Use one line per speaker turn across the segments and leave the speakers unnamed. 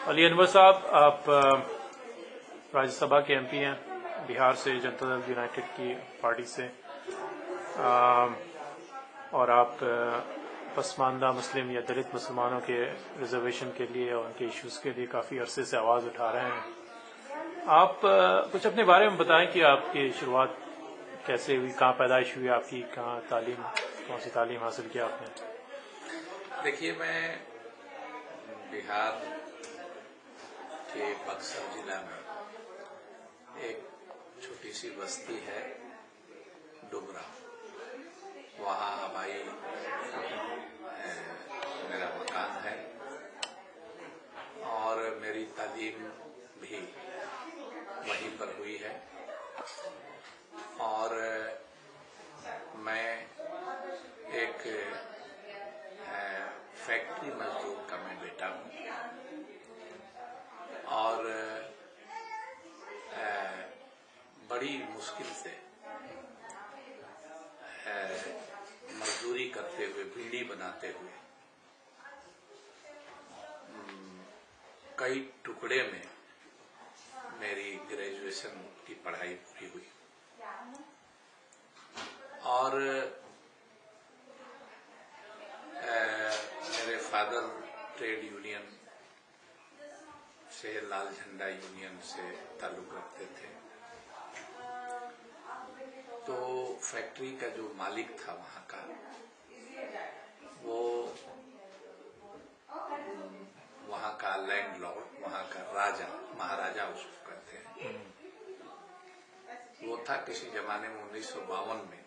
अली अनवर साहब, आप राज्यसभा के एमपी हैं, बिहार से जनता दल यूनाइटेड की पार्टी से, और आप पसमानदा मुस्लिम या दलित मुसलमानों के रिजर्वेशन के लिए और उनके इश्यूज़ के लिए काफ़ी अरसे से आवाज़ उठा रहे हैं। आप कुछ अपने बारे में बताएं कि आपकी शुरुआत कैसे हुई, कहाँ पैदाइश हुई आपकी, कहाँ तालीम, कौन सी तालीम हासिल की आपने?
देखिए, मैं बिहार के बक्सर जिला में एक छोटी सी बस्ती है डुमरा, वहाँ हमारी मेरा मकान है और मेरी तालीम भी वहीं पर हुई है। और मैं एक फैक्ट्री मजदूर का मैं बेटा हूँ और बड़ी मुश्किल से मजदूरी करते हुए, बीड़ी बनाते हुए कई टुकड़े में मेरी ग्रेजुएशन की पढ़ाई पूरी हुई। और मेरे फादर ट्रेड यूनियन से, लाल झंडा यूनियन से ताल्लुक रखते थे, तो फैक्ट्री का जो मालिक था वहाँ का, वो वहाँ का लैंडलॉर्ड, वहाँ का राजा, महाराजा उसको कहते हैं, वो था किसी जमाने में 1952 में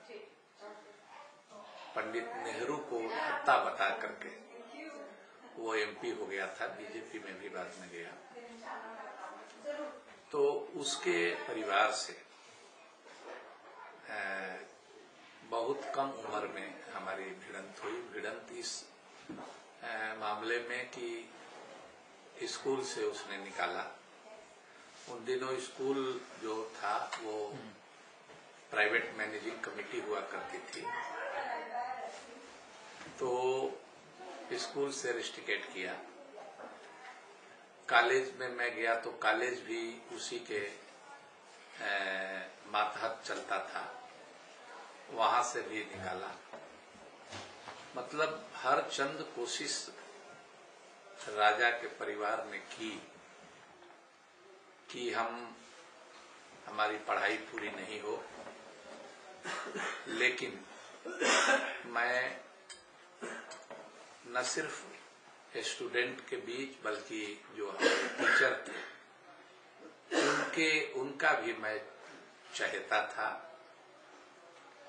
पंडित नेहरू को हत्ता बता करके वो एमपी हो गया था, बीजेपी में भी बाद में गया। तो उसके परिवार से बहुत कम उम्र में हमारी भिड़ंत हुई। भिड़ंत इस मामले में कि स्कूल से उसने निकाला। उन दिनों स्कूल जो था वो प्राइवेट मैनेजिंग कमेटी हुआ करती थी, तो स्कूल से रिस्ट्रिकेट किया। कॉलेज में मैं गया तो कॉलेज भी उसी के मातहत चलता था, वहां से भी निकाला। मतलब हर चंद कोशिश राजा के परिवार ने की कि हमारी पढ़ाई पूरी नहीं हो, लेकिन मैं न सिर्फ स्टूडेंट के बीच बल्कि जो टीचर थे उनका भी मैं चाहता था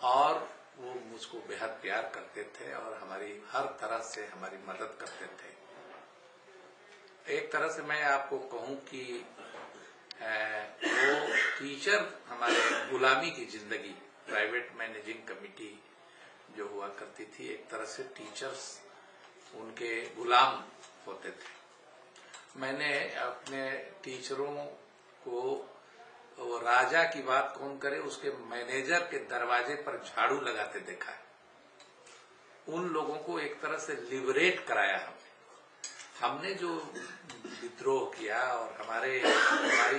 और वो मुझको बेहद प्यार करते थे और हमारी हर तरह से हमारी मदद करते थे। एक तरह से मैं आपको कहूं कि वो टीचर हमारे गुलामी की जिंदगी, प्राइवेट मैनेजिंग कमेटी जो हुआ करती थी, एक तरह से टीचर्स उनके गुलाम होते थे। मैंने अपने टीचरों को, वो राजा की बात कौन करे, उसके मैनेजर के दरवाजे पर झाड़ू लगाते देखा है। उन लोगों को एक तरह से लिबरेट कराया हमने जो विद्रोह किया और हमारी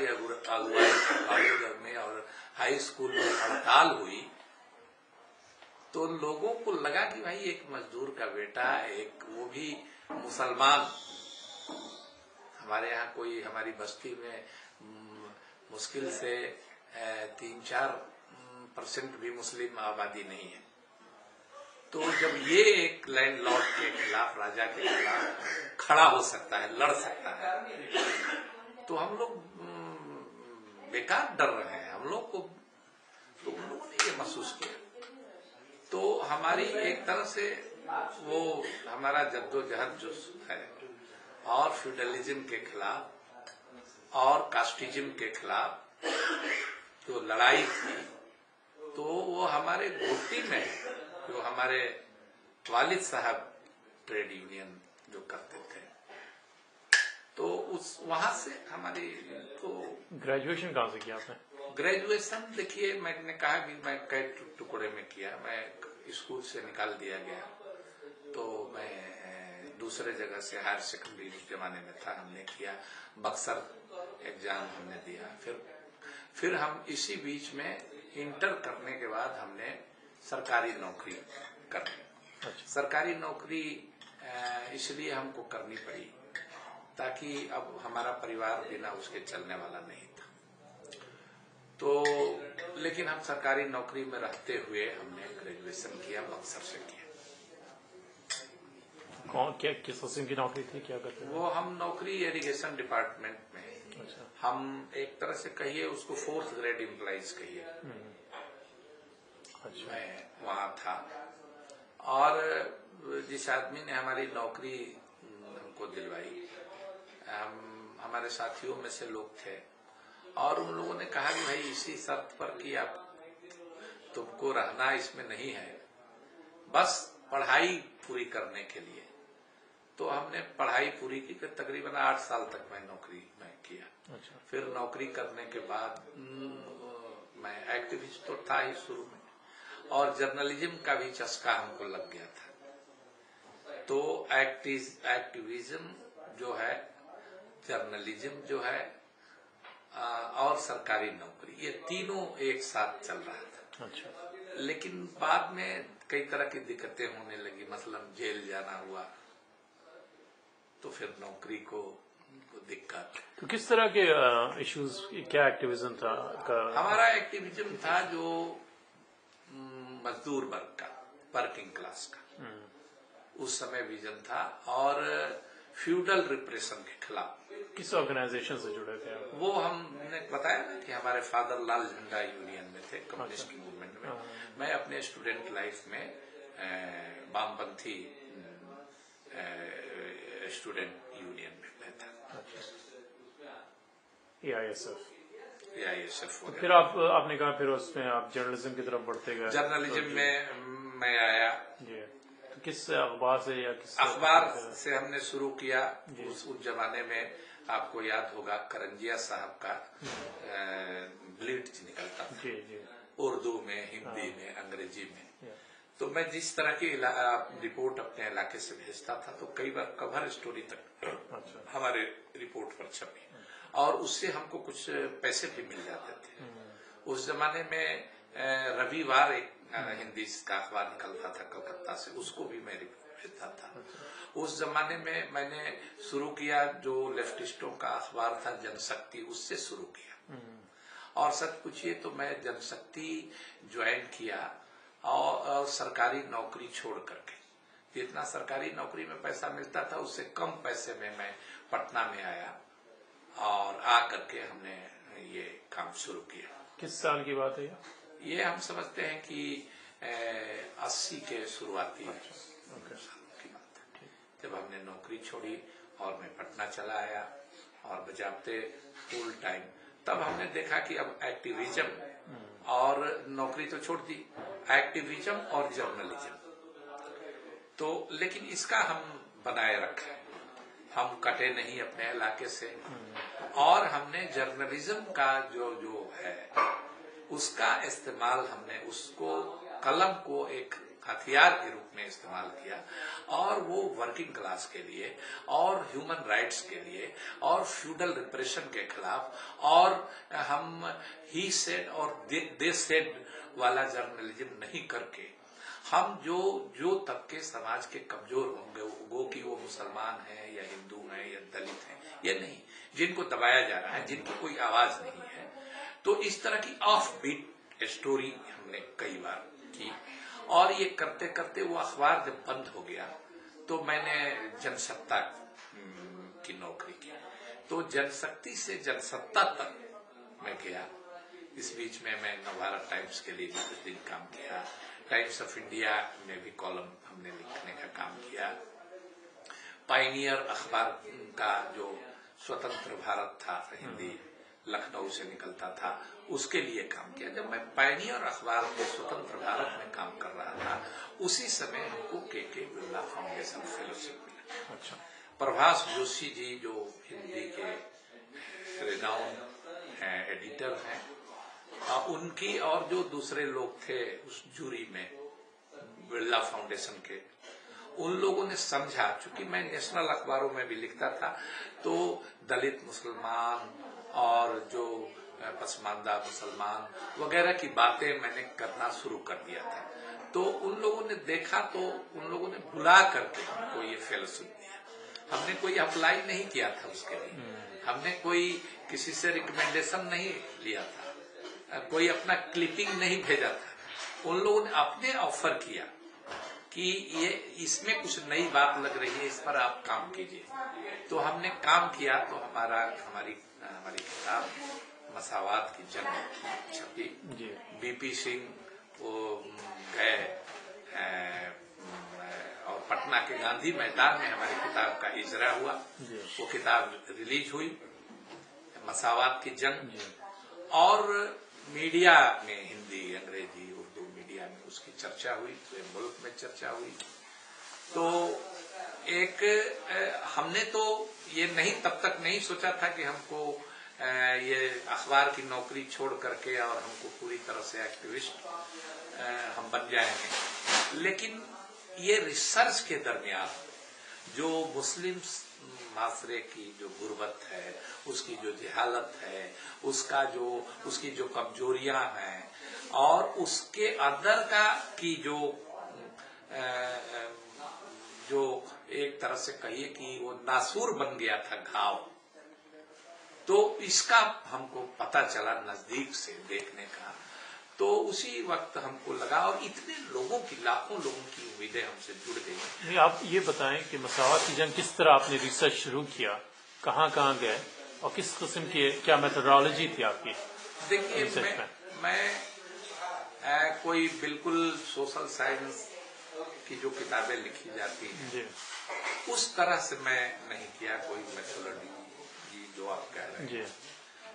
अगुवाई कॉलेज में और हाई स्कूल में हड़ताल हुई, तो लोगों को लगा कि भाई एक मजदूर का बेटा, एक वो भी मुसलमान, हमारे यहाँ कोई, हमारी बस्ती में मुश्किल से 3-4% भी मुस्लिम आबादी नहीं है। तो जब ये एक लैंडलॉर्ड के खिलाफ, राजा के खिलाफ खड़ा हो सकता है, लड़ सकता है, तो हम लोग बेकार डर रहे हैं, हम लोग को, तो उन लोगों ने ये महसूस किया। तो हमारी एक तरह से वो हमारा जद्दोजहद जो है और फ्यूडलिज्म के खिलाफ और कास्टिज्म के खिलाफ जो लड़ाई थी, तो वो हमारे घुट्टी में, जो हमारे वालिद साहब ट्रेड यूनियन जो करते थे, तो उस वहां से हमारी तो
ग्रेजुएशन कहाँ से किया आपने?
ग्रेजुएशन देखिए, मैंने कहा कि मैं कई टुकड़े में किया। मैं स्कूल से निकाल दिया गया, तो मैं दूसरे जगह से हायर सेकेंडरी उस जमाने में था, हमने किया। बक्सर एग्जाम हमने दिया। फिर हम इसी बीच में इंटर करने के बाद हमने सरकारी नौकरी कर ली। सरकारी नौकरी इसलिए हमको करनी पड़ी ताकि अब हमारा परिवार बिना उसके चलने वाला नहीं था। तो लेकिन हम सरकारी नौकरी में रहते हुए हमने ग्रेजुएशन किया, बक्सर से किया।
कौन क्या किस किस्म की नौकरी थी, क्या करते थे?
वो हम नौकरी इरिगेशन डिपार्टमेंट में।
अच्छा।
हम एक तरह से कहिए उसको 4th ग्रेड एम्प्लॉइज कहिए।
अच्छा।
मैं वहाँ था और जिस आदमी ने हमारी नौकरी हमको दिलवाई, हमारे साथियों में से लोग थे और उन लोगों ने कहा कि भाई इसी शर्त पर कि आप तुमको रहना इसमें नहीं है, बस पढ़ाई पूरी करने के लिए। तो हमने पढ़ाई पूरी की, तकरीबन 8 साल तक मैं नौकरी में किया।
अच्छा।
फिर नौकरी करने के बाद मैं एक्टिविस्ट तो था ही शुरू में, और जर्नलिज्म का भी चस्का हमको लग गया था। तो एक्टिविज्म जो है, जर्नलिज्म जो है और सरकारी नौकरी, ये तीनों एक साथ चल रहा था।
अच्छा।
लेकिन बाद में कई तरह की दिक्कतें होने लगी, मसलन जेल जाना हुआ, तो फिर नौकरी को दिक्कत।
तो किस तरह के इश्यूज, क्या एक्टिविज्म था
हमारा एक्टिविज्म था जो मजदूर वर्ग का, वर्किंग क्लास का उस समय विजन था, और फ्यूडल रिप्रेशन के खिलाफ।
किस ऑर्गेनाइजेशन से जुड़े थे आप?
वो हमने बताया ना कि हमारे फादर लाल झंडा यूनियन में थे, कम्युनिस्ट मूवमेंट में। मैं अपने स्टूडेंट लाइफ में वामपंथी स्टूडेंट यूनियन में था। AISF
तो फिर आपने कहा फिर उसमें आप जर्नलिज्म की तरफ बढ़ते गए?
जर्नलिज्म में मैं आया
जी। तो किस अखबार से या किस
अखबार से हमने शुरू किया। उस जमाने में आपको याद होगा करंजिया साहब का ब्लीट निकलता था।
जी जी।
उर्दू में, हिंदी में, अंग्रेजी में। तो मैं जिस तरह की रिपोर्ट अपने इलाके से भेजता था, तो कई बार कवर स्टोरी तक हमारे रिपोर्ट पर छपी, और उससे हमको कुछ पैसे भी मिल जाते थे। उस जमाने में रविवार एक हिंदी का अखबार निकलता था कलकत्ता से, उसको भी मैं रिपोर्ट भेजता था। उस जमाने में मैंने शुरू किया जो लेफ्टिस्टों का अखबार था जनशक्ति, उससे शुरू किया। और सच पूछिए तो मैं जनशक्ति ज्वाइन किया और सरकारी नौकरी छोड़ करके, जितना सरकारी नौकरी में पैसा मिलता था उससे कम पैसे में मैं पटना में आया, और आ करके हमने ये काम शुरू किया।
किस साल की बात है
ये हम समझते हैं कि 80 के शुरुआती सालों की बात है, जब हमने नौकरी छोड़ी और मैं पटना चला आया और बजाबते फुल टाइम। तब हमने देखा कि अब एक्टिविज्म और नौकरी तो छोड़ दी, एक्टिविज्म और जर्नलिज्म तो, लेकिन इसका हम बनाए रखे, हम कटे नहीं अपने इलाके से, और हमने जर्नलिज्म का जो है उसका इस्तेमाल, हमने उसको कलम को एक हथियार के रूप में इस्तेमाल किया, और वो वर्किंग क्लास के लिए और ह्यूमन राइट्स के लिए और फ्यूडल रिप्रेशन के खिलाफ, और हम ही सेड और दे सेड वाला जर्नलिज्म नहीं करके, हम जो तबके समाज के कमजोर होंगे, वो कि वो मुसलमान हैं या हिंदू हैं या दलित हैं, ये नहीं, जिनको दबाया जा रहा है, जिनकी कोई आवाज नहीं है, तो इस तरह की ऑफ बीट स्टोरी हमने कई बार की। और ये करते करते वो अखबार जब बंद हो गया तो मैंने जनसत्ता की नौकरी की। तो जनशक्ति से जनसत्ता तक मैं गया। इस बीच में मैं नवभारत टाइम्स के लिए भी कुछ दिन काम किया, टाइम्स ऑफ इंडिया में भी कॉलम हमने लिखने का काम किया। पायनियर अखबार का जो स्वतंत्र भारत था हिंदी, लखनऊ से निकलता था, उसके लिए काम किया। जब मैं पायनियर अखबार के स्वतंत्र भारत में काम कर रहा था, उसी समय हमको के बिरला फाउंडेशन फेलोशिप मिला।
अच्छा।
प्रभास जोशी जी जो हिंदी के रिनाउंड एडिटर हैं, उनकी और जो दूसरे लोग थे उस जूरी में बिरला फाउंडेशन के, उन लोगों ने समझा, चूंकि मैं नेशनल अखबारों में भी लिखता था, तो दलित मुसलमान और जो पसमानदा मुसलमान वगैरह की बातें मैंने करना शुरू कर दिया था। तो उन लोगों ने देखा, तो उन लोगों ने बुला करके हमको ये फेलोशिप दिया। हमने कोई अप्लाई नहीं किया था उसके लिए, हमने कोई किसी से रिकमेंडेशन नहीं लिया था, कोई अपना क्लिपिंग नहीं भेजा था। उन लोगों ने अपने ऑफर किया कि ये इसमें कुछ नई बात लग रही है, इस पर आप काम कीजिए। तो हमने काम किया, तो हमारी किताब मसावात की जंग छपी। बीपी सिंह वो गए और पटना के गांधी मैदान में हमारी किताब का इजरा हुआ। वो किताब रिलीज हुई, मसावात की जंग, और मीडिया में हिंदी, अंग्रेजी, उर्दू मीडिया में उसकी चर्चा हुई, पूरे मुल्क में चर्चा हुई। तो एक हमने तो ये नहीं, तब तक नहीं सोचा था कि हमको ये अखबार की नौकरी छोड़ करके और हमको पूरी तरह से एक्टिविस्ट हम बन जाएंगे। लेकिन ये रिसर्च के दरमियान जो मुस्लिम माशरे की जो गुर्बत है, उसकी जो जहालत है, उसकी जो कमजोरियां हैं, और उसके अंदर का की जो एक तरह से कहिए कि वो नासूर बन गया था घाव, तो इसका हमको पता चला नजदीक से देखने का। तो उसी वक्त हमको लगा, और इतने लोगों की, लाखों लोगों की उम्मीदें हमसे जुड़ गई।
आप ये बताएं कि मसावत की जंग किस तरह आपने रिसर्च शुरू किया, कहाँ गए, और किस किस्म की क्या मेथोडोलॉजी थी आपकी?
देखिए, मैं कोई बिल्कुल सोशल साइंस की जो किताबें लिखी जाती हैं उस तरह से मैं नहीं किया। कोई मेथोडोलॉजी जो आप कह रहे हैं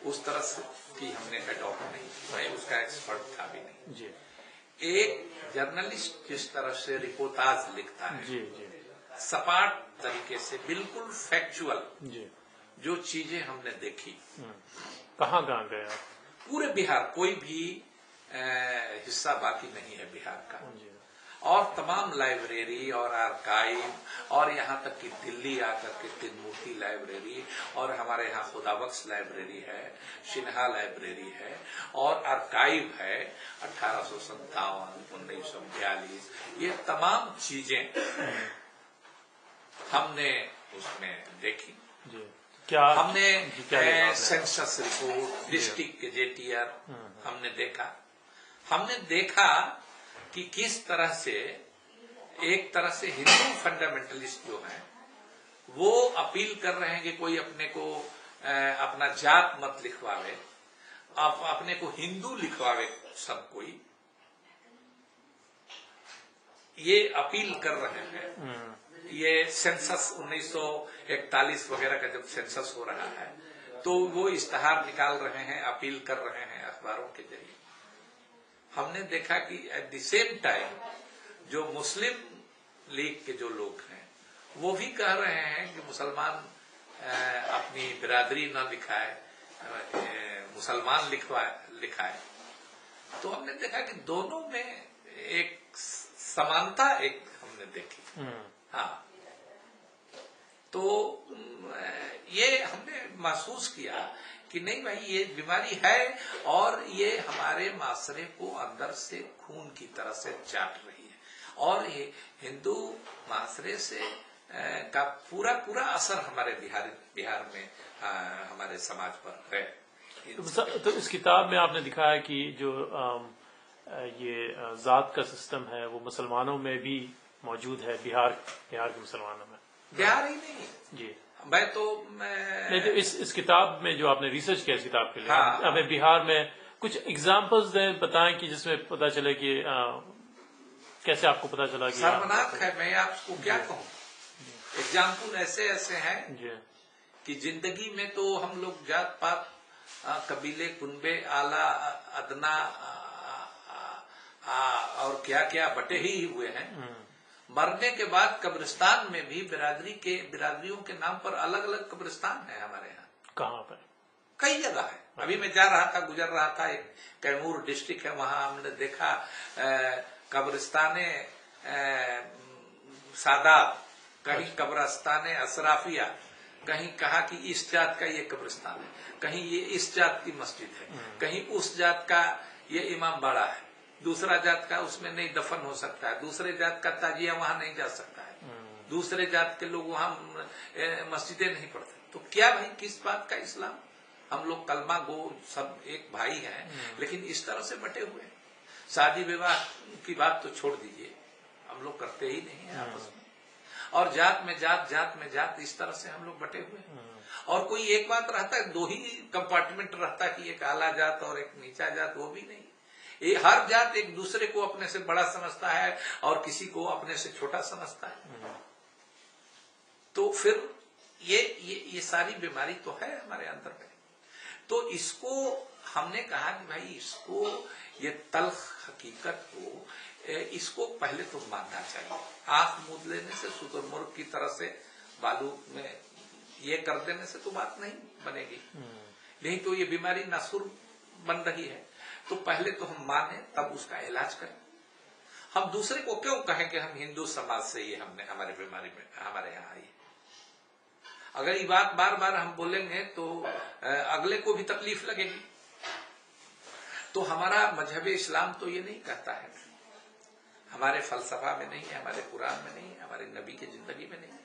उस तरह से की हमने अडॉप्ट नहीं की, मैं उसका एक्सपर्ट था भी नहीं। एक जर्नलिस्ट जिस तरह से रिपोर्टाज लिखता है, सपाट तरीके से, बिल्कुल फैक्चुअल, जो चीजें हमने देखी।
कहाँ गए आप?
पूरे बिहार, कोई भी हिस्सा बाकी नहीं है बिहार का, और तमाम लाइब्रेरी और आर्काइव, और यहाँ तक कि दिल्ली आकर के तीनमूर्ति लाइब्रेरी, और हमारे यहाँ खुदाबख्श लाइब्रेरी है, सिन्हा लाइब्रेरी है, और आर्काइव है 1857, 1942, ये तमाम चीजें हमने उसमें देखी।
क्या
हमने सेंसस रिपोर्ट, डिस्ट्रिक्ट गेजेटियर हमने देखा कि किस तरह से एक तरह से हिंदू फंडामेंटलिस्ट जो हैं वो अपील कर रहे हैं कि कोई अपने को अपना जात मत लिखवावे, अपने को हिंदू लिखवावे सब कोई, ये अपील कर रहे हैं। ये सेंसस 1941 वगैरह का जब सेंसस हो रहा है तो वो इश्तहार निकाल रहे हैं, अपील कर रहे हैं अखबारों के जरिए। हमने देखा कि एट द सेम टाइम जो मुस्लिम लीग के जो लोग हैं वो भी कह रहे हैं कि मुसलमान अपनी बिरादरी न लिखाए, मुसलमान लिखाए। तो हमने देखा कि दोनों में एक समानता एक हमने देखी। हाँ, तो ये हमने महसूस किया कि नहीं भाई, ये बीमारी है, और ये हमारे माशरे को अंदर से खून की तरह से चाट रही है, और ये हिंदू माशरे से का पूरा असर हमारे बिहार में हमारे समाज पर है।
तो इस किताब में आपने दिखाया कि जो ये जात का सिस्टम है वो मुसलमानों में भी मौजूद है, बिहार के मुसलमानों में।
बिहार ही नहीं
जी,
मैं तो
इस किताब में जो आपने रिसर्च किया इस किताब के लिए,
हाँ,
हमें बिहार में कुछ एग्जांपल्स दें, बताएं कि जिसमें पता चले कि कैसे आपको पता चला कि
शर्मनाक है। मैं आपको क्या कहूँ, एग्जाम्पल ऐसे हैं कि जिंदगी में तो हम लोग जात पात, कबीले, कुनबे, आला, अदना और क्या बटे ही हुए हैं। मरने के बाद कब्रिस्तान में भी बिरादरियों के नाम पर अलग अलग कब्रिस्तान है हमारे यहाँ।
कहाँ पर?
कई जगह है। अभी मैं गुजर रहा था, एक कैमूर डिस्ट्रिक्ट है, वहां हमने देखा कब्रिस्ताने सादात, कहीं कब्रस्तान अशराफिया, कहीं कहा कि इस जात का ये कब्रिस्तान है, कहीं ये इस जात की मस्जिद है, कहीं उस जात का ये इमाम बाड़ा है, दूसरा जात का उसमें नहीं दफन हो सकता है, दूसरे जात का ताजिया वहां नहीं जा सकता है, दूसरे जात के लोग वहां मस्जिदें नहीं पढ़ते। तो क्या भाई, किस बात का इस्लाम? हम लोग कलमा गो सब एक भाई हैं, लेकिन इस तरह से बटे हुए हैं। शादी विवाह की बात तो छोड़ दीजिए, हम लोग करते ही नहीं है आपस में, और जात में जात, जात में जात, इस तरह से हम लोग बटे हुए हैं। और कोई एक बात रहता है, दो ही कंपार्टमेंट रहता है कि एक आला जात और एक नीचा जात, वो भी नहीं। ये हर जात एक दूसरे को अपने से बड़ा समझता है और किसी को अपने से छोटा समझता है। तो फिर ये सारी बीमारी तो है हमारे अंदर में। तो इसको हमने कहा कि भाई इसको, ये तल्ख हकीकत को, इसको पहले तो मानना चाहिए। आंख मूंद लेने से, शुतुरमुर्ग की तरह से बालू में ये कर देने से तो बात नहीं बनेगी। नहीं तो ये बीमारी नासुर बन रही है। तो पहले तो हम माने, तब उसका इलाज करें। हम दूसरे को क्यों कहें कि हम हिंदू समाज से ये हमने हमारे बीमारी में हमारे यहाँ आई। अगर ये बात बार बार हम बोलेंगे तो अगले को भी तकलीफ लगेगी। तो हमारा मजहब इस्लाम तो ये नहीं कहता है, हमारे फलसफा में नहीं है, हमारे कुरान में नहीं है, हमारे नबी की जिंदगी में नहीं है।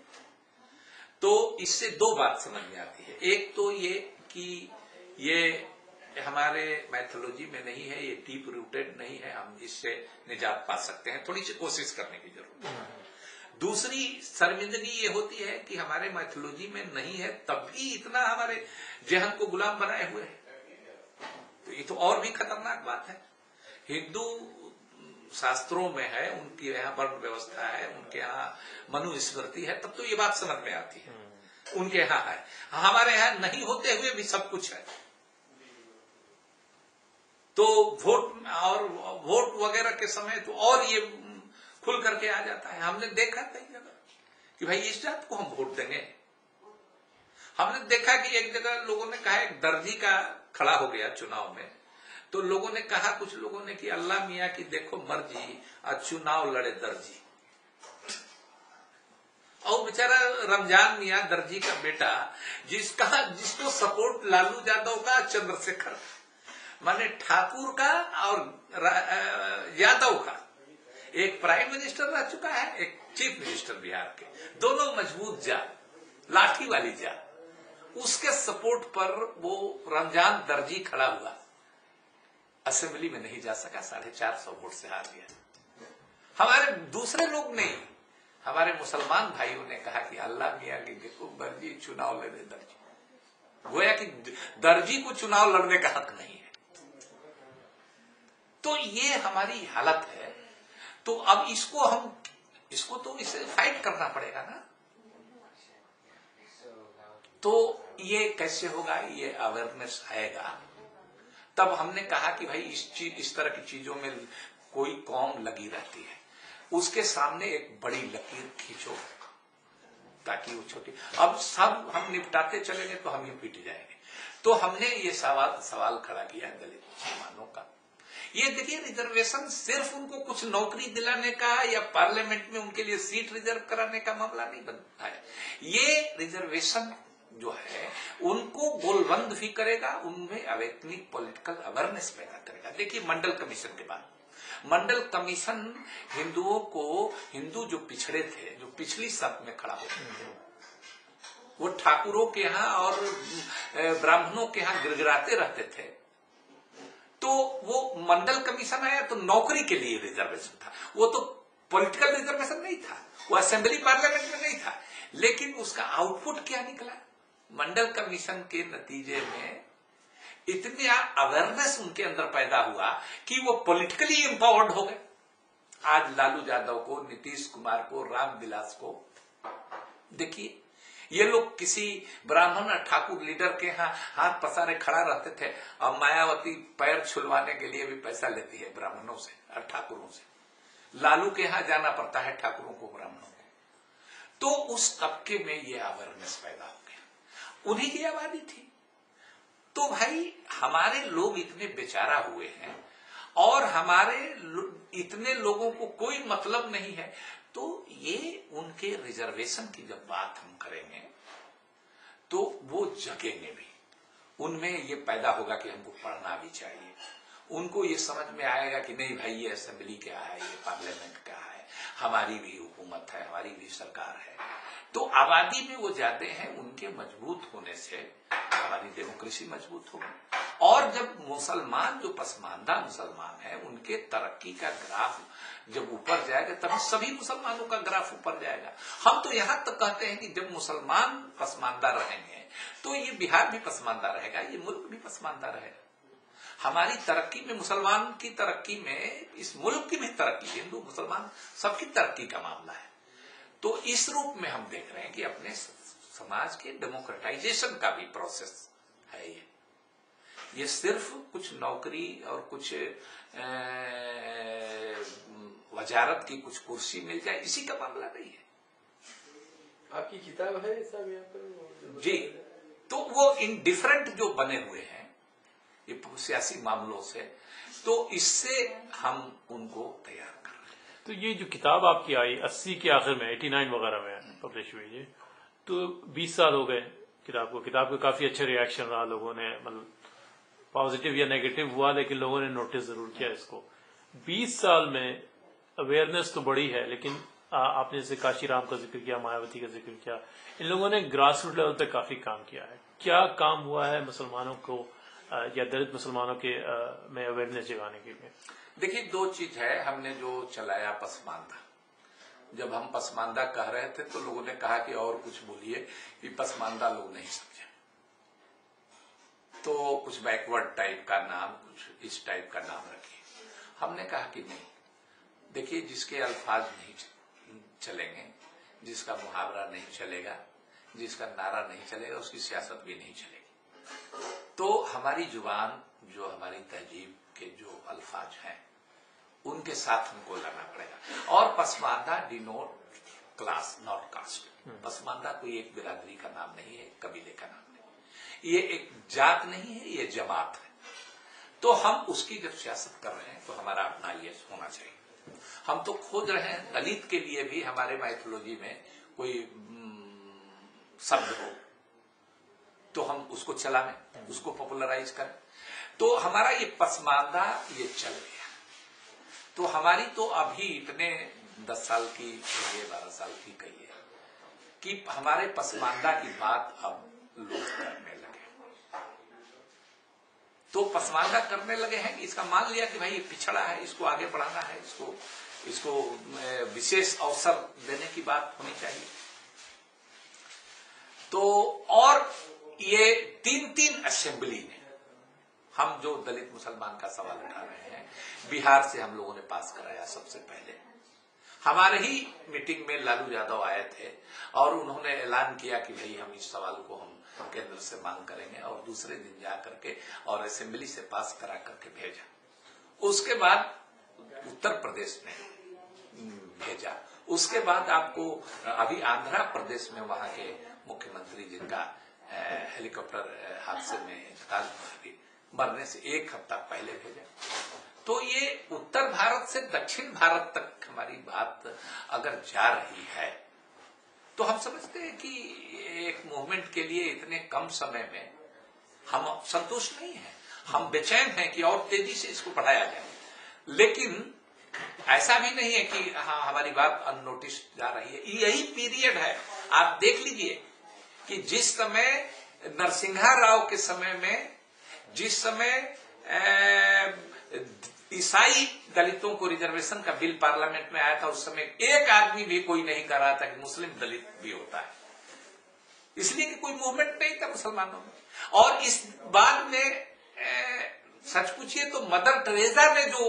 तो इससे दो बात समझ में आती है। एक तो ये कि ये हमारे मैथोलॉजी में नहीं है, ये डीप रूटेड नहीं है, हम इससे निजात पा सकते हैं, थोड़ी सी कोशिश करने की जरूरत है। दूसरी शर्मिंदगी ये होती है कि हमारे मैथोलॉजी में नहीं है, तब भी इतना हमारे जहन को गुलाम बनाए हुए हैं। तो ये तो और भी खतरनाक बात है। हिंदू शास्त्रों में है, उनकी यहाँ वर्ण व्यवस्था है, उनके यहाँ मनुस्मृति है, तब तो ये बात समझ में आती है। उनके यहाँ है, हमारे यहाँ नहीं होते हुए भी सब कुछ है। तो वोट वगैरह के समय तो और ये खुल करके आ जाता है। हमने देखा कई जगह कि भाई इस जात को हम वोट देंगे। हमने देखा कि एक जगह लोगों ने कहा, एक दर्जी का खड़ा हो गया चुनाव में, तो लोगों ने कहा, कुछ लोगों ने कि अल्लाह मियाँ की देखो मर्जी, आज चुनाव लड़े दर्जी। और बेचारा रमजान मियाँ दर्जी का बेटा, जिसको सपोर्ट लालू यादव का, चंद्रशेखर माने ठाकुर का और यादव का, एक प्राइम मिनिस्टर रह चुका है, एक चीफ मिनिस्टर बिहार के, दोनों मजबूत जात, लाठी वाली जात, उसके सपोर्ट पर वो रमजान दर्जी खड़ा हुआ, असेंबली में नहीं जा सका, 450 वोट से हार गया। हमारे दूसरे लोग नहीं, हमारे मुसलमान भाइयों ने कहा कि अल्लाह मियाँ की देखो दर्जी चुनाव लड़े दर्जी, गोया कि दर्जी को चुनाव लड़ने का हक नहीं है। तो ये हमारी हालत है। तो अब इसको तो इसे फाइट करना पड़ेगा ना। तो ये कैसे होगा, ये अवेयरनेस आएगा तब। हमने कहा कि भाई इस तरह की चीजों में कोई कौम लगी रहती है, उसके सामने एक बड़ी लकीर खींचो ताकि वो छोटी, अब सब हम निपटाते चलेंगे तो हम ही पीट जाएंगे। तो हमने ये सवाल खड़ा किया दलित मुसलमानों का। ये देखिए, रिजर्वेशन सिर्फ उनको कुछ नौकरी दिलाने का या पार्लियामेंट में उनके लिए सीट रिजर्व कराने का मामला नहीं बनता है। ये रिजर्वेशन जो है उनको गोलबंद भी करेगा, उनमें अवेकनिक पॉलिटिकल अवेयरनेस पैदा करेगा। देखिए, मंडल कमीशन के बाद, मंडल कमीशन हिंदुओं को, हिंदू जो पिछड़े थे, जो पिछली सत में खड़ा होते थे, वो ठाकुरों के यहाँ और ब्राह्मणों के यहाँ गिड़गिड़ाते रहते थे। तो वो मंडल कमीशन आया तो नौकरी के लिए रिजर्वेशन था, वो तो पॉलिटिकल रिजर्वेशन नहीं था, वो असेंबली पार्लियामेंट में नहीं था। लेकिन उसका आउटपुट क्या निकला, मंडल कमीशन के नतीजे में इतनी अवेयरनेस उनके अंदर पैदा हुआ कि वो पॉलिटिकली एम्पावर्ड हो गए। आज लालू यादव को, नीतीश कुमार को, रामविलास को देखिए, ये लोग किसी ब्राह्मण ठाकुर लीडर के यहाँ हाथ पसारे खड़ा रहते थे, और मायावती पैर छुलवाने के लिए भी पैसा लेती है ब्राह्मणों से और ठाकुरों से। लालू के यहाँ जाना पड़ता है ठाकुरों को, ब्राह्मणों को। तो उस तबके में ये अवेयरनेस पैदा हो गया, उन्हीं की आबादी थी। तो भाई हमारे लोग इतने बेचारा हुए हैं और हमारे इतने लोगों को कोई मतलब नहीं है। तो ये उनके रिजर्वेशन की जब बात हम करेंगे तो वो जगेंगे भी, उनमें ये पैदा होगा कि हमको पढ़ना भी चाहिए, उनको ये समझ में आएगा कि नहीं भाई ये असेंबली क्या है, ये पार्लियामेंट क्या है, हमारी भी हुकूमत है, हमारी भी सरकार है। तो आबादी में वो जाते हैं, उनके मजबूत होने से हमारी डेमोक्रेसी मजबूत होगी। और जब मुसलमान जो पसमानदा मुसलमान है उनके तरक्की का ग्राफ जब ऊपर जाएगा तभी सभी मुसलमानों का ग्राफ ऊपर जाएगा। हम तो यहां तक कहते हैं कि जब मुसलमान पसमानदा रहेंगे तो ये बिहार भी पसमानदा रहेगा, ये मुल्क भी पसमानदा रहेगा। हमारी तरक्की में, मुसलमान की तरक्की में, इस मुल्क की भी तरक्की, हिंदू मुसलमान सबकी तरक्की का मामला है। तो इस रूप में हम देख रहे हैं कि अपने समाज के डेमोक्रेटाइजेशन का भी प्रोसेस है ये सिर्फ कुछ नौकरी और कुछ वजारत की कुछ कुर्सी मिल जाए इसी का मामला नहीं है।
आपकी किताब है सब यहाँ पर
जी, तो वो इंडिफरेंट जो बने हुए हैं ये सियासी मामलों से, तो इससे हम उनको तैयार कर रहे हैं।
तो ये जो किताब आपकी आई 80 के आखिर में 89 वगैरह में पब्लिश हुई है, तो 20 साल हो गए किताब को। किताब का काफी अच्छा रिएक्शन रहा, लोगों ने मतलब पॉजिटिव या नेगेटिव हुआ, लेकिन लोगों ने नोटिस जरूर किया इसको। 20 साल में अवेयरनेस तो बड़ी है, लेकिन आपने जैसे काशीराम का जिक्र किया, मायावती का जिक्र किया, इन लोगों ने ग्रास रूट लेवल पे काफी काम किया है। क्या काम हुआ है मुसलमानों को या दलित मुसलमानों के में अवेयरनेस जगाने के लिए?
देखिए, दो चीज है। हमने जो चलाया पसमानदा, जब हम पसमानदा कह रहे थे तो लोगों ने कहा कि और कुछ बोलिए, कि पसमानदा लोग नहीं समझे, तो कुछ बैकवर्ड टाइप का नाम, कुछ इस टाइप का नाम रखिए। हमने कहा कि नहीं, देखिए जिसके अल्फाज नहीं चलेंगे, जिसका मुहावरा नहीं चलेगा, जिसका नारा नहीं चलेगा, उसकी सियासत भी नहीं चलेगी। तो हमारी जुबान, जो हमारी तहजीब के जो अल्फाज हैं, उनके साथ हमको लड़ना पड़ेगा। और Pasmanda denote class not cast. Pasmanda कोई एक बिरादरी का नाम नहीं है, कबीले का नाम नहीं, ये एक जात नहीं है, ये जमात है। तो हम उसकी जब सियासत कर रहे हैं तो हमारा अपना ये होना चाहिए। हम तो खोज रहे हैं दलित के लिए भी हमारे माइथोलॉजी में कोई शब्द हो तो हम उसको चलाएं, उसको पॉपुलराइज करें। तो हमारा ये पसमानदा ये चल गया। तो हमारी तो अभी इतने 10 साल की कहिए, 12 साल की कहिए, कि हमारे पसमानदा की बात अब लोग करने लगे। तो पसमानदा करने लगे हैं कि इसका मान लिया कि भाई ये पिछड़ा है, इसको आगे बढ़ाना है, इसको विशेष अवसर देने की बात होनी चाहिए। तो और ये 3 असेंबली में हम जो दलित मुसलमान का सवाल उठा रहे हैं, बिहार से हम लोगों ने पास कराया सबसे पहले। हमारे ही मीटिंग में लालू यादव आए थे और उन्होंने ऐलान किया कि भाई हम इस सवाल को हम केंद्र से मांग करेंगे, और दूसरे दिन जा करके और असेंबली से पास करा करके भेजा। उसके बाद उत्तर प्रदेश में भेजा। उसके बाद आपको अभी आंध्र प्रदेश में वहां के मुख्यमंत्री जिनका हेलीकॉप्टर हादसे में इंतकाल हुआ, मरने से 1 हफ्ता पहले भेजा। तो ये उत्तर भारत से दक्षिण भारत तक हमारी बात अगर जा रही है तो हम समझते हैं कि एक मूवमेंट के लिए इतने कम समय में हम संतुष्ट नहीं हैं। हम बेचैन हैं कि और तेजी से इसको बढ़ाया जाए। लेकिन ऐसा भी नहीं है कि हाँ हमारी बात अननोटिस जा रही है। यही पीरियड है, आप देख लीजिए कि जिस समय नरसिंहा राव के समय में, जिस समय ईसाई दलितों को रिजर्वेशन का बिल पार्लियामेंट में आया था, उस समय एक आदमी भी कोई नहीं कर रहा था कि मुस्लिम दलित भी होता है, इसलिए कि कोई मूवमेंट नहीं था मुसलमानों में। और इस बाद में सच पूछिए तो मदर टेरेसा ने जो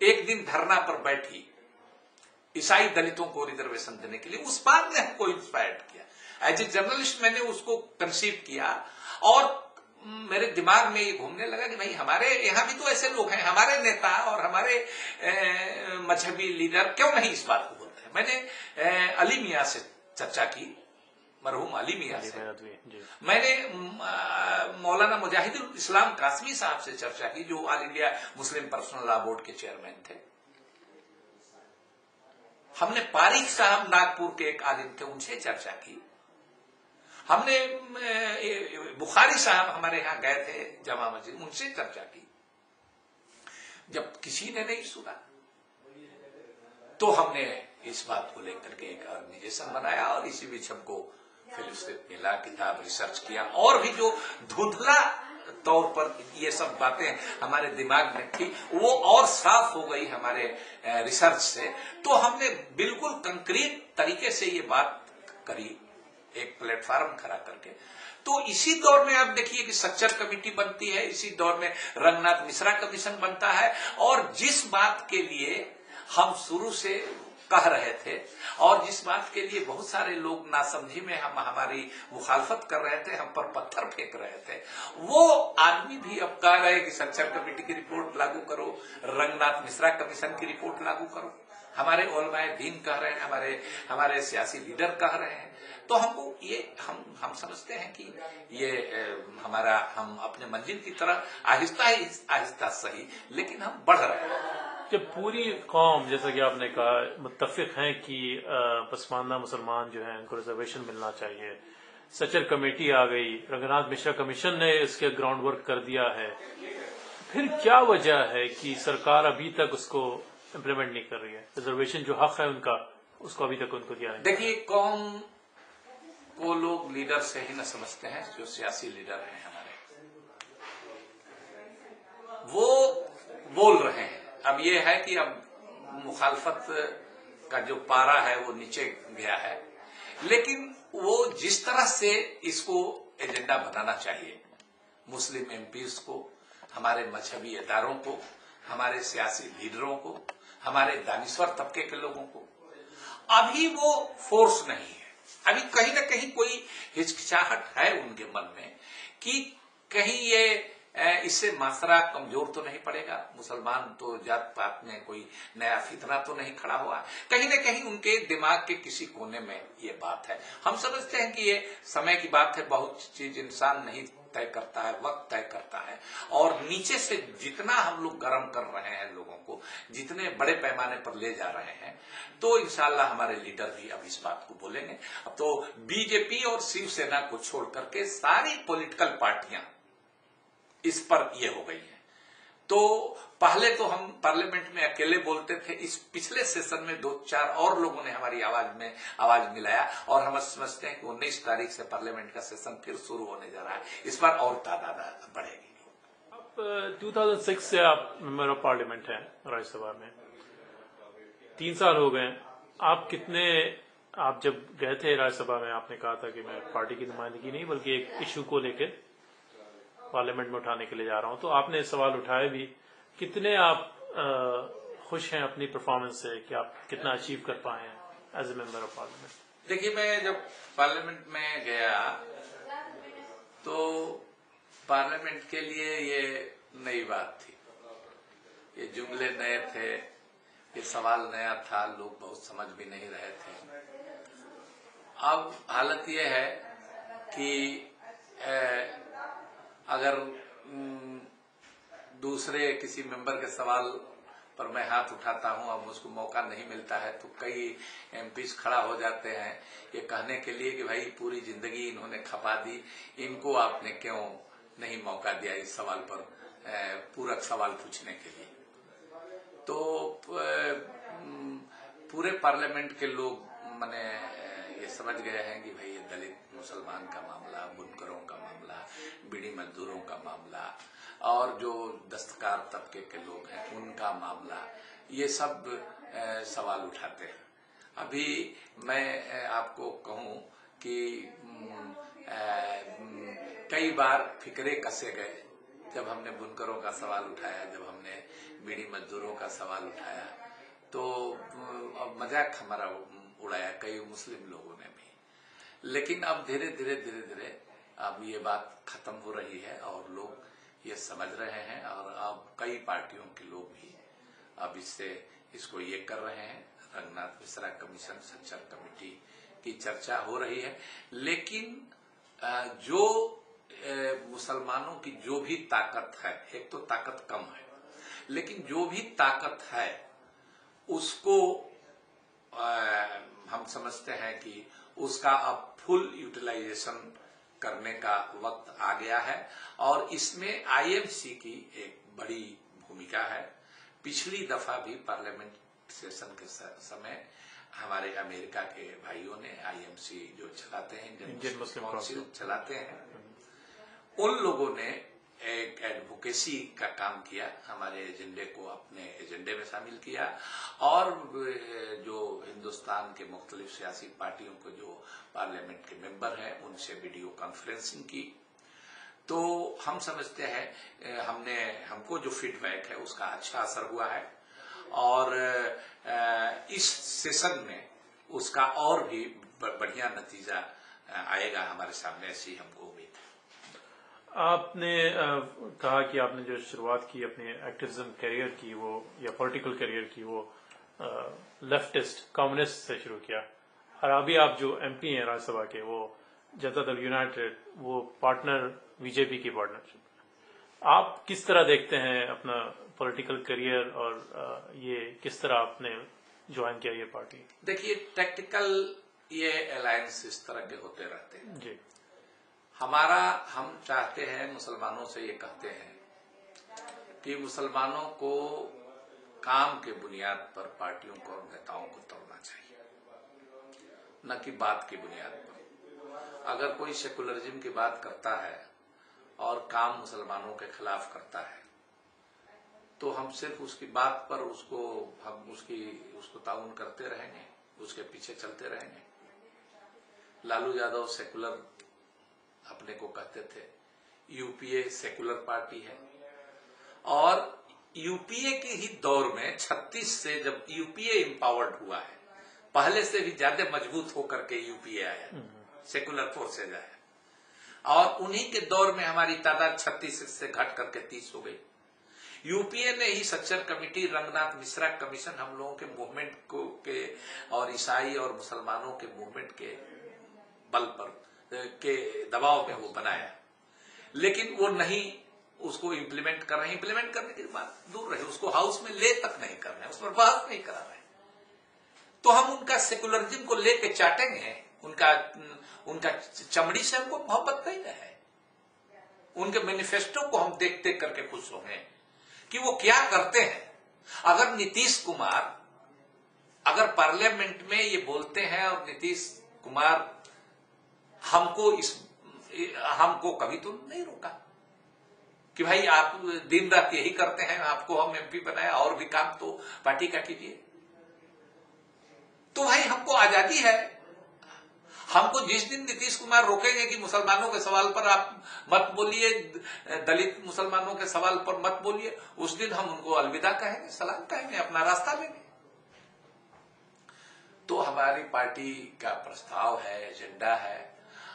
एक दिन धरना पर बैठी ईसाई दलितों को रिजर्वेशन देने के लिए, उस बात ने हमको इंस्पायर्ड किया। एज ए जर्नलिस्ट मैंने उसको कंसीव किया और मेरे दिमाग में ये घूमने लगा कि भाई हमारे यहाँ भी तो ऐसे लोग हैं, हमारे नेता और हमारे मजहबी लीडर क्यों नहीं इस बात को बोलते हैं। मैंने अली मियां से चर्चा की, मरहूम अली मियां से। मैंने मौलाना मुजाहिदुल इस्लाम कासमी साहब से चर्चा की, जो all India Muslim personal law board के चेयरमैन थे। हमने पारिक साहब नागपुर के एक आलिम थे, उनसे चर्चा की। हमने बुखारी साहब हमारे यहाँ गए थे जमा मस्जिद, उनसे चर्चा की। जब किसी ने नहीं सुना तो हमने इस बात को लेकर के एक ऑर्गेनाइजेशन बनाया और इसी बीच हमको फिर उससे मिला, किताब रिसर्च किया, और भी जो धुंधला तौर पर ये सब बातें हमारे दिमाग में थी वो और साफ हो गई हमारे रिसर्च से। तो हमने बिल्कुल कंक्रीट तरीके से ये बात करी, एक प्लेटफॉर्म खड़ा करके। तो इसी दौर में आप देखिए कि सच्चर कमेटी बनती है, इसी दौर में रंगनाथ मिश्रा कमीशन बनता है, और जिस बात के लिए हम शुरू से कह रहे थे और जिस बात के लिए बहुत सारे लोग नासमझी में हम हमारी मुखालफत कर रहे थे, हम पर पत्थर फेंक रहे थे, वो आदमी भी अब कह रहे हैं कि सच्चर कमेटी की रिपोर्ट लागू करो, रंगनाथ मिश्रा कमीशन की रिपोर्ट लागू करो। हमारे उलमाए दीन कह रहे हैं, हमारे सियासी लीडर कह रहे हैं। तो हमको ये हम समझते हैं कि ये हम अपने मंजिल की तरह आहिस्ता सही, लेकिन हम बढ़ रहे हैं।
जब पूरी कौम, जैसा कि आपने कहा, मुत्तफिक हैं कि पसमानदा मुसलमान जो हैं उनको रिजर्वेशन मिलना चाहिए, सच्चर कमेटी आ गई, रंगनाथ मिश्रा कमीशन ने इसके ग्राउंड वर्क कर दिया है, फिर क्या वजह है कि सरकार अभी तक उसको इम्प्लीमेंट नहीं कर रही है? रिजर्वेशन जो हक है उनका, उसको अभी तक उनको दिया नहीं।
देखिए, कौम को लोग लीडर से ही न समझते हैं, जो सियासी लीडर हैं हमारे, वो बोल रहे हैं। अब ये है कि अब मुखालफत का जो पारा है वो नीचे गया है, लेकिन वो जिस तरह से इसको एजेंडा बनाना चाहिए, मुस्लिम एमपीज को, हमारे मजहबी इदारों को, हमारे सियासी लीडरों को, हमारे दानिश्वर तबके के लोगों को, अभी वो फोर्स नहीं है। अभी कहीं ना कहीं कोई हिचकिचाहट है उनके मन में कि कहीं ये इससे मासरा कमजोर तो नहीं पड़ेगा, मुसलमान तो जात पात में कोई नया फितना तो नहीं खड़ा हुआ। कहीं ना कहीं उनके दिमाग के किसी कोने में ये बात है। हम समझते हैं कि ये समय की बात है, बहुत चीज इंसान नहीं तय करता है, वक्त तय करता है, और नीचे से जितना हम लोग गर्म कर रहे हैं लोगों को, जितने बड़े पैमाने पर ले जा रहे हैं, तो इंशाल्लाह हमारे लीडर भी अब इस बात को बोलेंगे। अब तो बीजेपी और शिवसेना को छोड़ करके सारी पॉलिटिकल पार्टियां इस पर ये हो गई है। तो पहले तो हम पार्लियामेंट में अकेले बोलते थे, इस पिछले सेशन में 2-4 और लोगों ने हमारी आवाज मिलाया, और हम समझते हैं कि 19 तारीख से पार्लियामेंट का सेशन फिर शुरू होने जा रहा है। इस बार और तादाद बढ़ेगी।
अब 2006 से आप मेंबर ऑफ पार्लियामेंट हैं राज्यसभा में, 3 साल हो गए। आप जब गए थे राज्यसभा में, आपने कहा था कि मैं पार्टी की नुमाइंदगी नहीं बल्कि एक इशू को लेकर पार्लियामेंट में उठाने के लिए जा रहा हूं, तो आपने सवाल उठाए भी। कितने आप खुश हैं अपनी परफॉर्मेंस से कि आप कितना अचीव कर पाए हैं as a member of parliament?
देखिए, मैं जब पार्लियामेंट में गया तो पार्लियामेंट के लिए ये नई बात थी, ये जुमले नए थे, ये सवाल नया था, लोग बहुत समझ भी नहीं रहे थे। अब हालत ये है कि अगर दूसरे किसी मेंबर के सवाल पर मैं हाथ उठाता हूं, अब मुझको मौका नहीं मिलता है, तो कई एमपीज खड़ा हो जाते हैं ये कहने के लिए कि भाई पूरी जिंदगी इन्होंने खपा दी, इनको आपने क्यों नहीं मौका दिया इस सवाल पर पूरक सवाल पूछने के लिए। तो पूरे पार्लियामेंट के लोग माने ये समझ गए हैं कि भाई ये दलित मुसलमान का मामला, बुनकरों का मामला, बीड़ी मजदूरों का मामला, और जो दस्तकार तबके के लोग हैं उनका मामला, ये सब सवाल उठाते हैं। अभी मैं आपको कहूं कि कई बार फिक्रे कसे गए जब हमने बुनकरों का सवाल उठाया, जब हमने बीड़ी मजदूरों का सवाल उठाया, तो मजाक हमारा उड़ाया कई मुस्लिम लोगों ने भी। लेकिन अब धीरे धीरे अब ये बात खत्म हो रही है और लोग ये समझ रहे हैं, और अब कई पार्टियों के लोग भी अब इसको ये कर रहे हैं। रंगनाथ मिश्रा कमीशन, सच्चर कमेटी की चर्चा हो रही है, लेकिन जो मुसलमानों की जो भी ताकत है, एक तो ताकत कम है, लेकिन जो भी ताकत है उसको हम समझते हैं कि उसका अब फुल यूटिलाइजेशन करने का वक्त आ गया है और इसमें आईएमसी की एक बड़ी भूमिका है। पिछली दफा भी पार्लियामेंट सेशन के समय हमारे अमेरिका के भाइयों ने आईएमसी जो चलाते हैं, इंडियन मुस्लिम काउंसिल चलाते हैं, उन लोगों ने एक एडवोकेसी का काम किया, हमारे एजेंडे को अपने एजेंडे में शामिल किया और जो हिंदुस्तान के मुख्तलिफ सियासी पार्टियों को जो पार्लियामेंट के मेंबर हैं उनसे वीडियो कॉन्फ्रेंसिंग की। तो हम समझते हैं हमको जो फीडबैक है उसका अच्छा असर हुआ है और इस सेशन में उसका और भी बढ़िया नतीजा आएगा हमारे सामने, ऐसी हमको उम्मीद है।
आपने कहा कि आपने जो शुरुआत की अपने एक्टिविज्म करियर की वो या पॉलिटिकल करियर की वो लेफ्टिस्ट कम्युनिस्ट से शुरू किया और अभी आप जो एमपी हैं राज्यसभा के वो जनता दल यूनाइटेड वो पार्टनर बीजेपी की पार्टनरशिप। आप किस तरह देखते हैं अपना पॉलिटिकल करियर और ये किस तरह आपने ज्वाइन किया ये पार्टी?
देखिए, टैक्टिकल ये अलायंस इस तरह के होते रहते हैं
जी।
हम चाहते हैं, मुसलमानों से ये कहते हैं कि मुसलमानों को काम के बुनियाद पर पार्टियों को और नेताओं को तोड़ना चाहिए, न कि बात की बुनियाद पर। अगर कोई सेकुलरिज्म की बात करता है और काम मुसलमानों के खिलाफ करता है तो हम सिर्फ उसकी बात पर उसको ताउन करते रहेंगे, उसके पीछे चलते रहेंगे। लालू यादव सेकुलर अपने को कहते थे, यूपीए सेकुलर पार्टी है और यूपीए के ही दौर में 36 से जब यूपीए एम्पावर्ड हुआ है, पहले से भी ज्यादा मजबूत होकर के यूपीए आया, सेकुलर फोर्सेज आया और उन्हीं के दौर में हमारी तादाद 36 से घट करके 30 हो गई। यूपीए ने ही सच्चर कमेटी, रंगनाथ मिश्रा कमीशन हम लोगों के मूवमेंट को के और ईसाई और मुसलमानों के मूवमेंट के बल पर के दबाव में वो बनाया, लेकिन वो नहीं उसको इम्प्लीमेंट कर रहे। इम्प्लीमेंट करने की बात दूर रहे, उसको हाउस में ले तक नहीं कर रहे, उस पर बात नहीं करा रहे। तो हम उनका सेकुलरिज्म को लेके चाटेंगे, उनका चमड़ी से हमको मोहब्बत नहीं है। उनके मैनिफेस्टो को हम देख देख करके खुश होंगे कि वो क्या करते हैं। अगर नीतीश कुमार अगर पार्लियामेंट में ये बोलते हैं और नीतीश कुमार हमको कभी तो नहीं रोका कि भाई आप दिन रात यही करते हैं, आपको हम एमपी बनाया और भी काम तो पार्टी का कीजिए। तो भाई हमको आजादी है। हमको जिस दिन नीतीश कुमार रोकेंगे कि मुसलमानों के सवाल पर आप मत बोलिए, दलित मुसलमानों के सवाल पर मत बोलिए, उस दिन हम उनको अलविदा कहेंगे, सलाम कहेंगे, अपना रास्ता लेंगे। तो हमारी पार्टी का प्रस्ताव है, एजेंडा है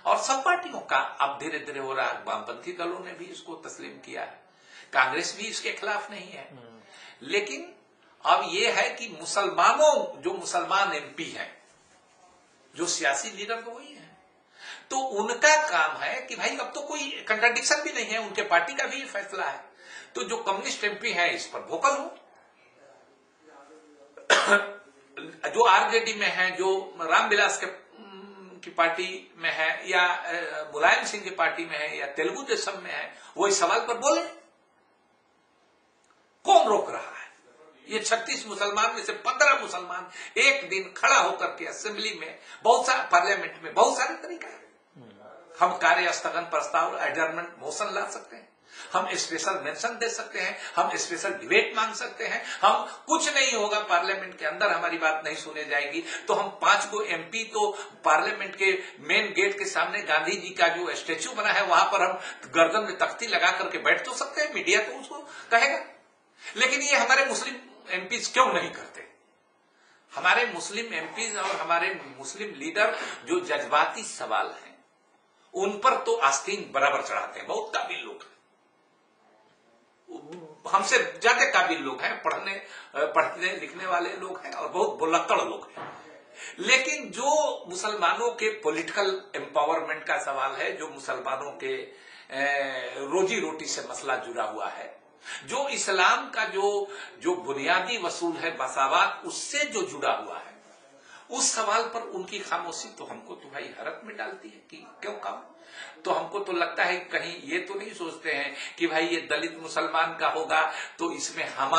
और सब पार्टियों का अब धीरे धीरे हो रहा है। वामपंथी दलों ने भी इसको तस्लीम किया है, कांग्रेस भी इसके खिलाफ नहीं है। लेकिन अब ये है कि जो मुसलमान एमपी हैं, जो सियासी लीडर तो वही है, तो उनका काम है कि भाई अब तो कोई कंट्राडिक्शन भी नहीं है, उनके पार्टी का भी फैसला है, तो जो कम्युनिस्ट एमपी है इस पर वोकल हो। जो आरजेडी में है, जो रामविलास की पार्टी में है या मुलायम सिंह की पार्टी में है या तेलुगु देशम में है, वो इस सवाल पर बोले। कौन रोक रहा है? ये 36 मुसलमान में से 15 मुसलमान एक दिन खड़ा होकर के असेंबली में, पार्लियामेंट में बहुत सारे तरीका है। हम कार्य स्थगन प्रस्ताव, एडजर्नमेंट मोशन ला सकते हैं, हम स्पेशल मेंशन दे सकते हैं, हम स्पेशल डिबेट मांग सकते हैं। हम कुछ नहीं होगा, पार्लियामेंट के अंदर हमारी बात नहीं सुने जाएगी तो हम 5 को एमपी तो पार्लियामेंट के मेन गेट के सामने गांधी जी का जो स्टेच्यू बना है वहां पर हम गर्दन में तख्ती लगा करके बैठ तो सकते हैं, मीडिया तो उसको कहेगा। लेकिन ये हमारे मुस्लिम एमपीज क्यों नहीं करते? हमारे मुस्लिम एमपीज और हमारे मुस्लिम लीडर जो जज्बाती सवाल हैं उन पर तो आस्तीन बराबर चढ़ाते हैं। बहुत काबिल लोग हैं, हमसे ज्यादा काबिल लोग हैं, पढ़ने लिखने वाले लोग हैं और बहुत बुलक्कड़ लोग हैं। लेकिन जो मुसलमानों के पॉलिटिकल एम्पावरमेंट का सवाल है, जो मुसलमानों के रोजी रोटी से मसला जुड़ा हुआ है, जो इस्लाम का जो बुनियादी वसूल है मसावात, उससे जो जुड़ा हुआ है, उस सवाल पर उनकी खामोशी तो हमको तो भाई हैरत में डालती है कि क्यों काम। तो हमको तो लगता है कहीं ये तो नहीं सोचते हैं कि भाई ये दलित मुसलमान का होगा तो इसमें हम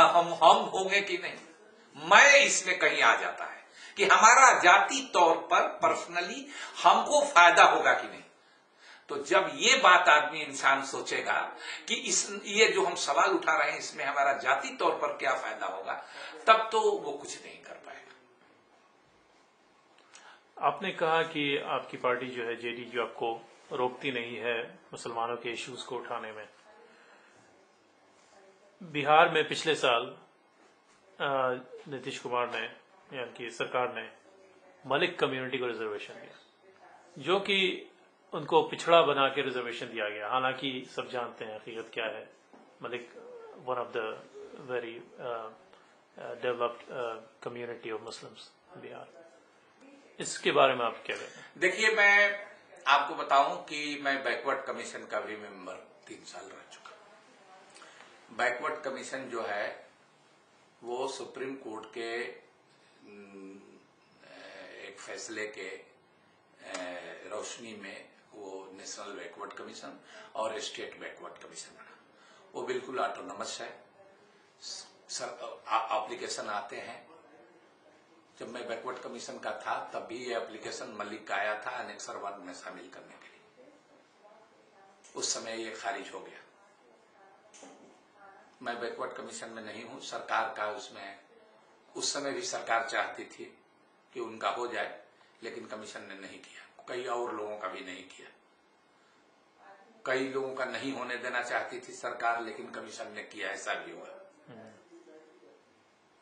होंगे कि नहीं। मैं इसमें कहीं आ जाता है कि हमारा जाति तौर पर पर्सनली हमको फायदा होगा कि नहीं। तो जब ये बात आदमी इंसान सोचेगा कि ये जो हम सवाल उठा रहे हैं इसमें हमारा जाति तौर पर क्या फायदा होगा, तब तो वो कुछ नहीं कर पाएगा।
आपने कहा कि आपकी पार्टी जो है जेडीयू आपको रोकती नहीं है मुसलमानों के इश्यूज को उठाने में। बिहार में पिछले साल नीतीश कुमार ने यानी कि सरकार ने मलिक कम्युनिटी को रिजर्वेशन दिया, जो कि उनको पिछड़ा बना के रिजर्वेशन दिया गया। हालांकि सब जानते हैं हकीकत क्या है। Malik one of the very developed community of Muslims Bihar. इसके बारे में आप क्या कहते हैं?
देखिए, मैं आपको बताऊं कि मैं बैकवर्ड कमीशन का भी मेंबर 3 साल रह चुका। बैकवर्ड कमीशन जो है वो सुप्रीम कोर्ट के एक फैसले के रोशनी में वो नेशनल बैकवर्ड कमीशन और स्टेट बैकवर्ड कमीशन बना। वो बिल्कुल ऑटोनमस है। एप्लीकेशन आते हैं। जब मैं बैकवर्ड कमीशन का था तब भी ये एप्लीकेशन मलिक का आया था अनेक्सर 1 में शामिल करने के लिए। उस समय ये खारिज हो गया। मैं बैकवर्ड कमीशन में नहीं हूं। सरकार का उसमें उस समय भी सरकार चाहती थी कि उनका हो जाए, लेकिन कमीशन ने नहीं किया। कई और लोगों का भी नहीं किया। कई लोगों का नहीं होने देना चाहती थी सरकार, लेकिन कमीशन ने किया। ऐसा भी हुआ।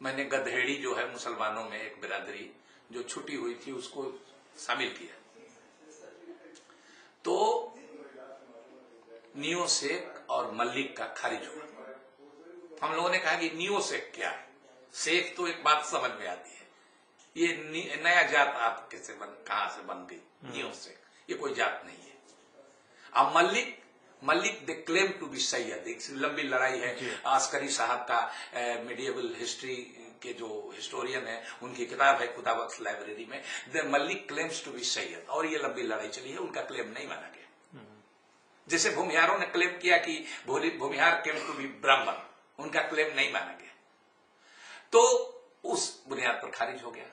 मैंने गधेड़ी जो है मुसलमानों में एक बिरादरी जो छुटी हुई थी उसको शामिल किया। तो नियो शेख और मलिक का खारिज हुआ। हम लोगों ने कहा कि नियो शेख क्या है। शेख तो एक बात समझ में आती है, ये नया जात आप कैसे कहां से बन गई। नियो शेख ये कोई जात नहीं है। अब Malik they claim to be Syed. एक लंबी लड़ाई है। आस्करी साहब का मेडिएवल हिस्ट्री के जो हिस्टोरियन है उनकी किताब है खुदाबख्श लाइब्रेरी में, the Malik claims to be Syed. और ये लंबी लड़ाई चली है। उनका क्लेम नहीं माना गया। जैसे भूमिहारों ने क्लेम किया कि भूमिहार क्लेम टू बी ब्राह्मण, उनका क्लेम नहीं माना गया। तो उस बुनियाद पर खारिज हो गया।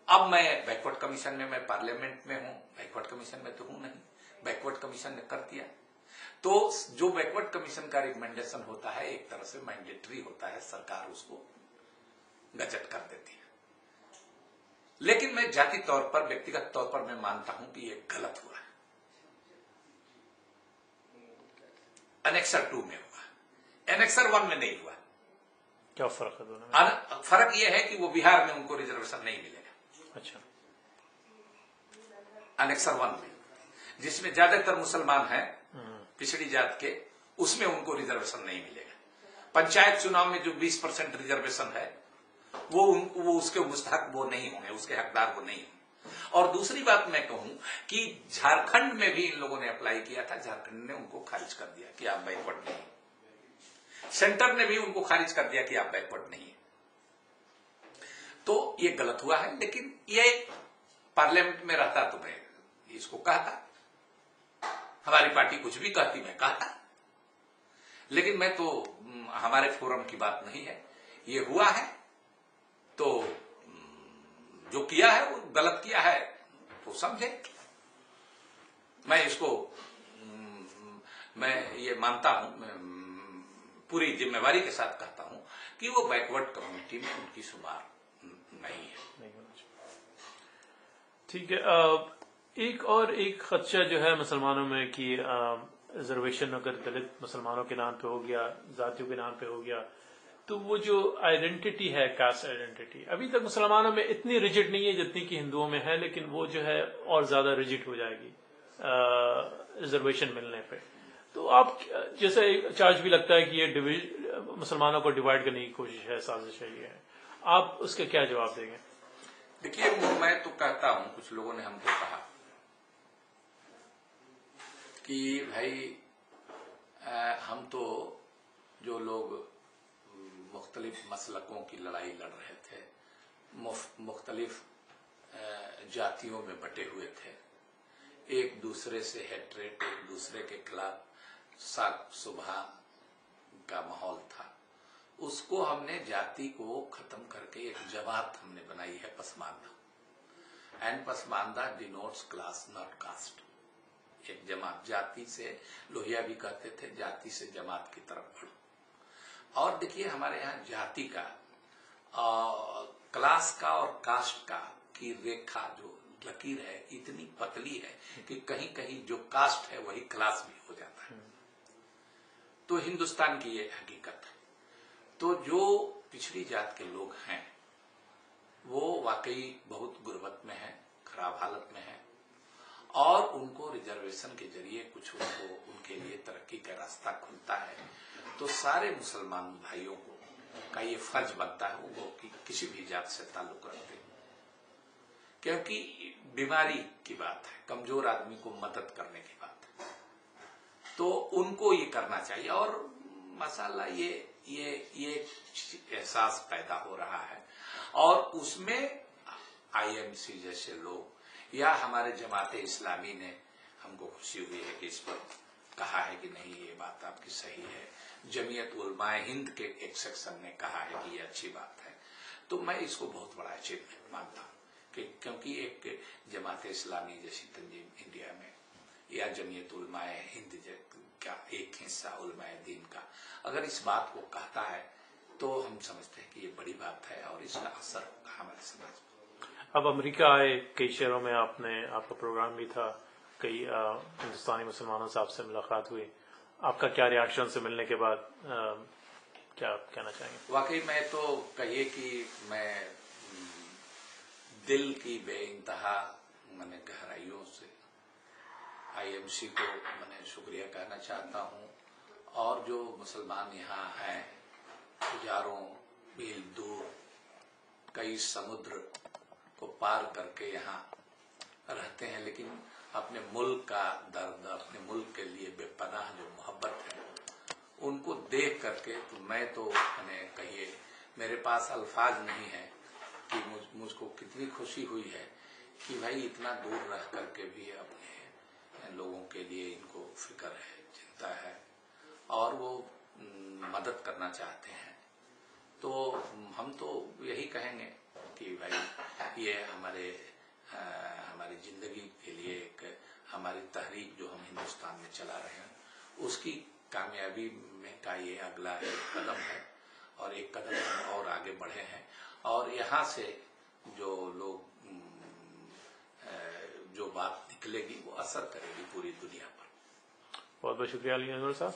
अब मैं बैकवर्ड कमीशन में, मैं पार्लियामेंट में हूं, बैकवर्ड कमीशन में तो हूं नहीं। बैकवर्ड कमीशन ने कर दिया। तो जो बैकवर्ड कमीशन का रिकमेंडेशन होता है एक तरह से मैंडेटरी होता है, सरकार उसको गजट कर देती है। लेकिन मैं जाति तौर पर, व्यक्तिगत तौर पर मैं मानता हूं कि ये गलत हुआ है। एनेक्सर 2 में हुआ, एनेक्सर 1 में नहीं हुआ।
क्या फर्क है दोनों में?
फर्क यह है कि वो बिहार में उनको रिजर्वेशन नहीं मिलेगा।
अच्छा।
एनेक्सर 1 में जिसमें ज्यादातर मुसलमान हैं पिछड़ी जात के, उसमें उनको रिजर्वेशन नहीं मिलेगा। पंचायत चुनाव में जो 20% रिजर्वेशन है वो उसके मुस्तहक वो नहीं होंगे, उसके हकदार वो नहीं होंगे। और दूसरी बात मैं कहूं कि झारखंड में भी इन लोगों ने अप्लाई किया था। झारखंड ने उनको खारिज कर दिया कि आप बैकवर्ड नहीं। सेंटर ने भी उनको खारिज कर दिया कि आप बैकवर्ड नहीं है। तो ये गलत हुआ है। लेकिन ये पार्लियामेंट में रहता तो मैं इसको कहता। हमारी पार्टी कुछ भी कहती मैं कहता, लेकिन मैं तो, हमारे फोरम की बात नहीं है। ये हुआ है तो जो किया है वो गलत किया है तो समझे। मैं इसको मैं ये मानता हूं, मैं पूरी जिम्मेवारी के साथ कहता हूं कि वो बैकवर्ड कम्युनिटी में उनकी शुमार नहीं है।
ठीक है। एक खदशा जो है मुसलमानों में कि रिजर्वेशन अगर दलित मुसलमानों के नाम पे हो गया, जातियों के नाम पे हो गया, तो वो जो आइडेंटिटी है, कास्ट आइडेंटिटी, अभी तक मुसलमानों में इतनी रिजिड नहीं है जितनी कि हिंदुओं में है, लेकिन वो जो है और ज्यादा रिजिड हो जाएगी रिजर्वेशन मिलने पे। तो आप जैसे चार्ज भी लगता है कि ये मुसलमानों को डिवाइड करने की कोशिश है, साजिश है, ये है। आप उसका क्या जवाब देंगे?
देखिए, मैं तो कहता हूं, कुछ लोगों ने हमको कहा कि भाई हम तो जो लोग मुख्तलिफ मसलकों की लड़ाई लड़ रहे थे, मुख्तलिफ जातियों में बटे हुए थे, एक दूसरे से हेट्रेट, एक दूसरे के खिलाफ साग सुबह का माहौल था। उसको हमने जाति को खत्म करके एक जमात हमने बनाई है, Pasmanda. And Pasmanda denotes class not caste. एक जमात, जाति से लोहिया भी कहते थे, जाति से जमात की तरफ बढ़ो। और देखिए हमारे यहाँ जाति का, क्लास का और कास्ट का की रेखा, जो लकीर है, इतनी पतली है कि कहीं कहीं जो कास्ट है वही क्लास भी हो जाता है। तो हिंदुस्तान की ये हकीकत है। तो जो पिछड़ी जात के लोग हैं वो वाकई बहुत गुर्बत में है, खराब हालत में है, और उनको रिजर्वेशन के जरिए कुछ उनको उनके लिए तरक्की का रास्ता खुलता है। तो सारे मुसलमान भाइयों को का ये फर्ज बनता है वो कि किसी भी जात से ताल्लुक रखते, क्योंकि बीमारी की बात है, कमजोर आदमी को मदद करने की बात है, तो उनको ये करना चाहिए। और माशाअल्लाह ये एहसास पैदा हो रहा है, और उसमें आईएमसी जैसे लोग या हमारे जमात इस्लामी ने, हमको खुशी हुई है कि इस पर कहा है कि नहीं ये बात आपकी सही है। जमीयत उलमाए हिंद के एक सेक्शन ने कहा है कि ये अच्छी बात है। तो मैं इसको बहुत बड़ा अचीवमेंट मानता हूँ कि क्योंकि एक जमात इस्लामी जैसी तंजीम इंडिया में, या जमीयत उलमाए हिंद का एक हिस्सा उलमाए दीन का, अगर इस बात को कहता है तो हम समझते हैं कि ये बड़ी बात है और इसका असर होगा हमारे समाज में।
अब अमेरिका आए, कई शहरों में आपका प्रोग्राम भी था, कई हिंदुस्तानी मुसलमानों से आपसे मुलाकात हुई। आपका क्या रिएक्शन से मिलने के बाद क्या कहना चाहेंगे?
वाकई मैं तो कहिए कि मैं दिल की बेइंतहा मैंने गहराइयों से आईएमसी को मैंने शुक्रिया कहना चाहता हूँ। और जो मुसलमान यहाँ हैं, हजारों मील दूर कई समुद्र को पार करके यहाँ रहते हैं, लेकिन अपने मुल्क का दर्द, अपने मुल्क के लिए बेपनाह जो मोहब्बत है, उनको देख करके तो मैं तो मैंने कहिए मेरे पास अल्फाज नहीं है कि मुझको कितनी खुशी हुई है कि भाई इतना दूर रह करके भी अपने लोगों के लिए इनको फिक्र है, चिंता है, और वो मदद करना चाहते हैं। तो हम तो यही कहेंगे कि भाई ये हमारी जिंदगी के लिए एक हमारी तहरीक जो हम हिंदुस्तान में चला रहे हैं, उसकी कामयाबी में का ये अगला एक कदम है, और एक कदम हम और आगे बढ़े हैं। और यहाँ से जो लोग जो बात निकलेगी वो असर करेगी पूरी दुनिया पर।
बहुत बहुत शुक्रिया अली अनवर साहब।